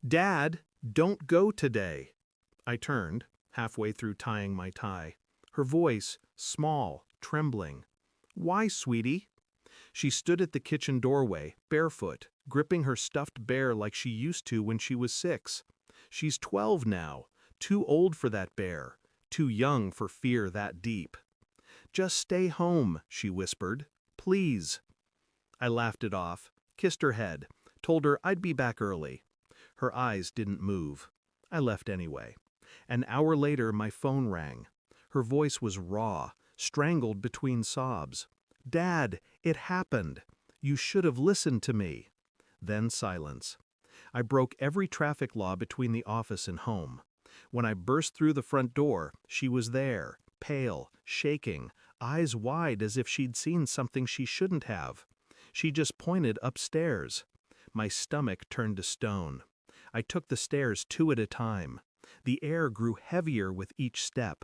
Dad, don't go today. I turned, halfway through tying my tie. Her voice, small, trembling. Why, sweetie? She stood at the kitchen doorway, barefoot, gripping her stuffed bear like she used to when she was 6. She's 12 now, too old for that bear, too young for fear that deep. Just stay home, she whispered. Please. I laughed it off, kissed her head, told her I'd be back early. Her eyes didn't move. I left anyway. An hour later, my phone rang. Her voice was raw, strangled between sobs. Dad, it happened. You should have listened to me. Then silence. I broke every traffic law between the office and home. When I burst through the front door, she was there, pale, shaking, eyes wide as if she'd seen something she shouldn't have. She just pointed upstairs. My stomach turned to stone. I took the stairs 2 at a time. The air grew heavier with each step.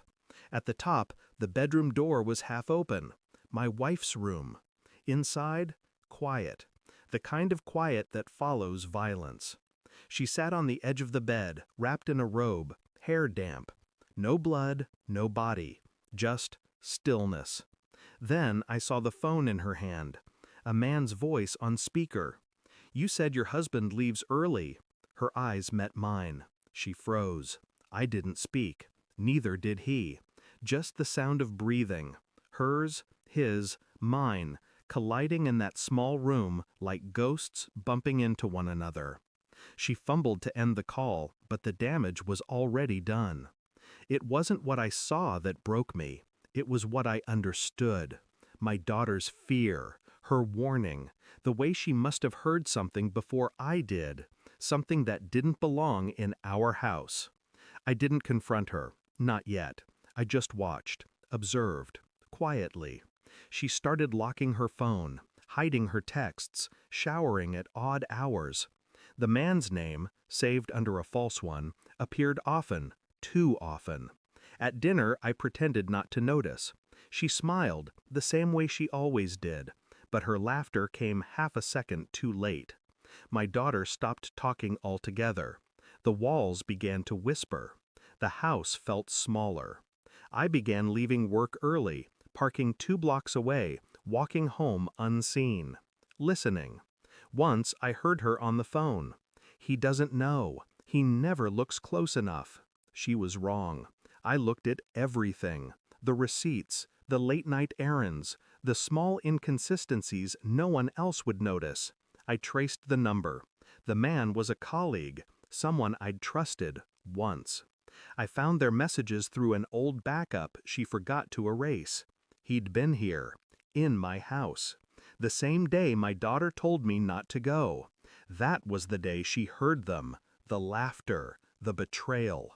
At the top, the bedroom door was half open. My wife's room. Inside, quiet. The kind of quiet that follows violence. She sat on the edge of the bed, wrapped in a robe, hair damp. No blood, no body. Just stillness. Then I saw the phone in her hand. A man's voice on speaker. You said your husband leaves early. Her eyes met mine. She froze. I didn't speak. Neither did he. Just the sound of breathing. Hers, his, mine, colliding in that small room like ghosts bumping into one another. She fumbled to end the call, but the damage was already done. It wasn't what I saw that broke me. It was what I understood. My daughter's fear, her warning, the way she must have heard something before I did, something that didn't belong in our house. I didn't confront her, not yet. I just watched, observed, quietly. She started locking her phone, hiding her texts, showering at odd hours. The man's name, saved under a false one, appeared often, too often. At dinner, I pretended not to notice. She smiled, the same way she always did, but her laughter came half a second too late. My daughter stopped talking altogether. The walls began to whisper. The house felt smaller. I began leaving work early, parking 2 blocks away, walking home unseen, listening. Once I heard her on the phone. He doesn't know. He never looks close enough. She was wrong. I looked at everything. The receipts, the late-night errands, the small inconsistencies no one else would notice. I traced the number. The man was a colleague, someone I'd trusted, once. I found their messages through an old backup she forgot to erase. He'd been here, in my house. The same day my daughter told me not to go. That was the day she heard them, the laughter, the betrayal.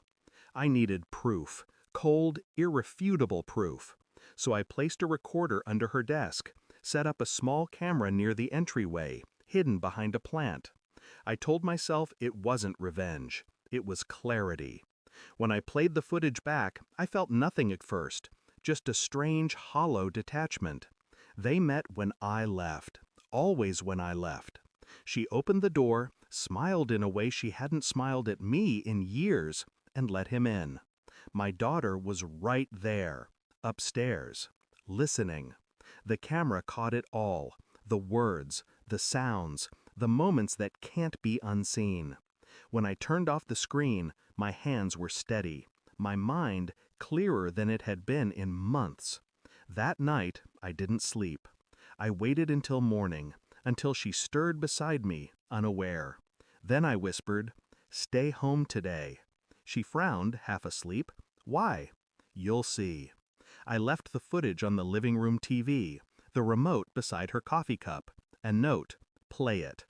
I needed proof, cold, irrefutable proof. So I placed a recorder under her desk, set up a small camera near the entryway, hidden behind a plant. I told myself it wasn't revenge. It was clarity. When I played the footage back, I felt nothing at first, just a strange, hollow detachment. They met when I left, always when I left. She opened the door, smiled in a way she hadn't smiled at me in years, and let him in. My daughter was right there, upstairs, listening. The camera caught it all, the words, the sounds, the moments that can't be unseen. When I turned off the screen, my hands were steady, my mind clearer than it had been in months. That night, I didn't sleep. I waited until morning, until she stirred beside me, unaware. Then I whispered, "Stay home today." She frowned, half asleep. Why? You'll see. I left the footage on the living room TV, the remote beside her coffee cup, and note, play it.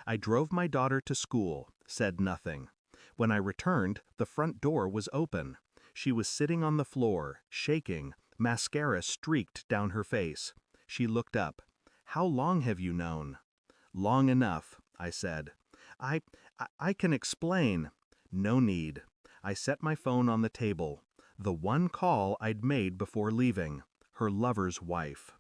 I drove my daughter to school, said nothing. When I returned, the front door was open. She was sitting on the floor, shaking, mascara streaked down her face. She looked up. "How long have you known?" "Long enough," I said. I can explain." "No need." I set my phone on the table. The one call I'd made before leaving. Her lover's wife.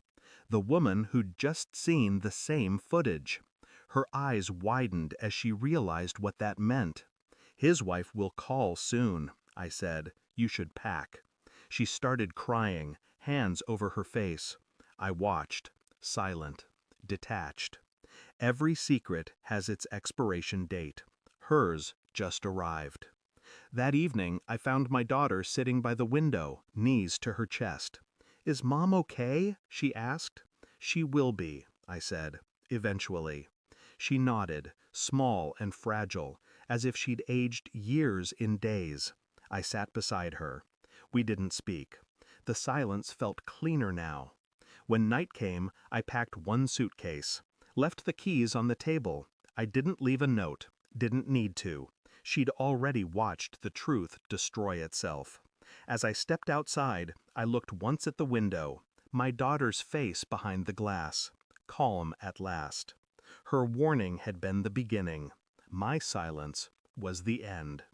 The woman who'd just seen the same footage. Her eyes widened as she realized what that meant. His wife will call soon, I said. You should pack. She started crying, hands over her face. I watched, silent, detached. Every secret has its expiration date. Hers just arrived. That evening, I found my daughter sitting by the window, knees to her chest. Is Mom okay? She asked. She will be, I said, eventually. She nodded, small and fragile, as if she'd aged years in days. I sat beside her. We didn't speak. The silence felt cleaner now. When night came, I packed one suitcase. Left the keys on the table. I didn't leave a note. Didn't need to. She'd already watched the truth destroy itself. As I stepped outside, I looked once at the window. My daughter's face behind the glass. Calm at last. Her warning had been the beginning. My silence was the end.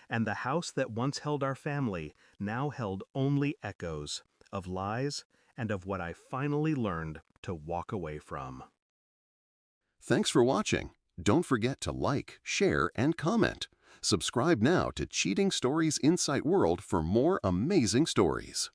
And the house that once held our family now held only echoes of lies and of what I finally learned to walk away from. Thanks for watching. Don't forget to like, share, and comment. Subscribe now to Cheating Stories Insight World for more amazing stories.